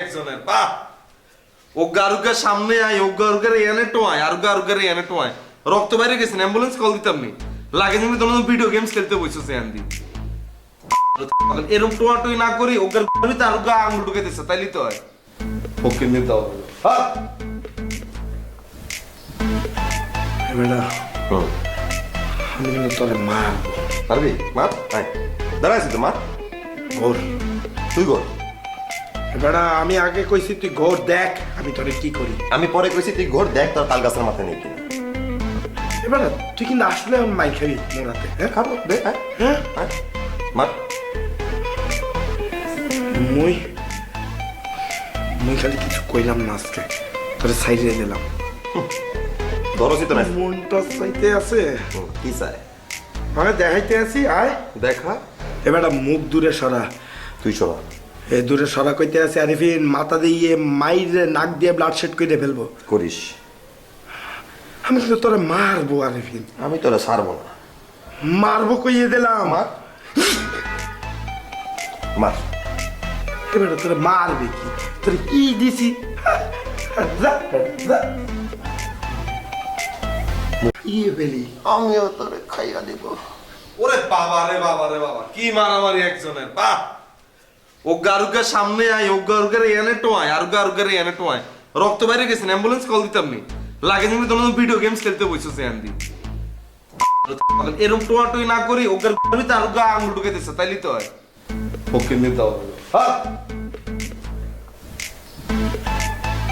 একজনের বাহ ওগা আরুগার সামনে আয় ওগা আরুগার এনে টোয়ায় আরুগা আরুগার এনে টোয়ায় রক্ত বাইরে গেছেন অ্যাম্বুলেন্স কল দিতাম নি লাগে তুমি তখন ভিডিও গেমস খেলতে বসছো আন্দি এরকম টোয়া টুই না করি ওগার ভিতরে আরুগা আঙুল ঢুকে দিছে তাইলে তো হয় ওকে নিয়ে দাও হ্যাঁ বেটা আমি কিন্তু তোরে মারবো। পারবি মার আয় দাঁড়াইছি তো মার ঘোর তুই কর বেটা আমি আগে কইছি তুই ঘোর দেখ আমি তোরে কি করি। আমি পরে কইছি তুই ঘোর দেখ তোর তাল গাছের মাথায় নেই কিনা এবার তুই কিন্তু আসলে মাই খাবি মোরাতে হ্যাঁ খাবো দে আয়, হ্যাঁ আয়, মার মুই মুই খালি কিছু কইলাম না আজকে তোরে সাইডে দিলাম ধরছি তো না মনটা চাইতে আছে কি চাই মানে দেখাইতে আছি আয় দেখা এবার মুখ দূরে সরা তুই সরা এ দূরে সরা কইতে আছে আরিফিন মাথা দিয়ে মাইরে নাক দিয়ে ব্লাড শেড করে ফেলবো করিস আমি কিন্তু তোরে মারবো আরিফিন আমি তোরা ছাড়বো না মারবো কইয়ে দিলাম মার মার এবার তোরে মারবে কি তোরে কি দিছি যা, যা। ইয়ে বেলি আমিও তোরে খাইয়া দিব ওরে বাবা রে বাবা রে বাবা কি মারামারি একজনের বাহ ওগা আরুগার সামনে আয় ওগা আরুগার এনে টোয়ায় আরুগা আরুগার এনে টোয়ায় রক্ত বাইরে গেছেন অ্যাম্বুলেন্স কল দিতাম নি লাগে তুমি তখন ভিডিও গেমস খেলতে বসছো আন্দি এরকম টোয়া টুই না করি ওগার ভিতরে আরুগা আঙুল ঢুকে দিছে তাইলে তো হয় ওকে নিয়ে দাও হ্যাঁ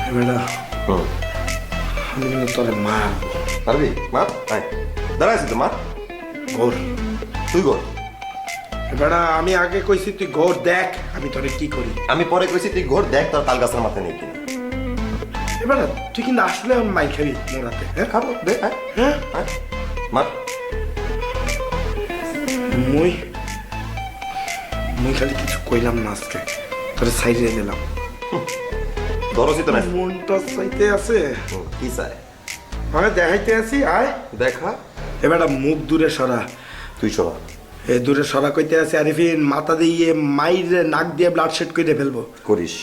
বেটা আমি কিন্তু তোরে মারবো। পারবি মার আয় দাঁড়াইছি তো মার ঘোর তুই কর বেটা আমি আগে কইছি তুই ঘোর দেখ আমি তোরে কি করি। আমি পরে কইছি তুই ঘোর দেখ তোর তাল গাছের মাথায় নেই কিনা এবার তুই কিন্তু আসলে মাই খাবি মোরাতে হ্যাঁ খাবো দে আয়, হ্যাঁ আয়, মার মুই মুই খালি কিছু কইলাম না আজকে তোরে সাইডে দিলাম ধরছি তো না মনটা চাইতে আছে কি চাই মানে দেখাইতে আছি আয় দেখা এবার মুখ দূরে সরা তুই সরা এ দূরে সরা কইতে আছে আরিফিন মাথা দিয়ে মাইরে নাক দিয়ে ব্লাড শেড করে ফেলবো করিস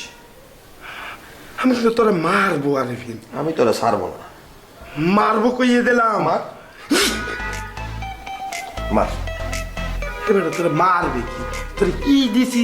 আমি কিন্তু তোরে মারবো আরিফিন আমি তোরা ছাড়বো না মারবো কইয়ে দিলাম মার মার এবার তোরে মারবে কি তোরে কি দিছি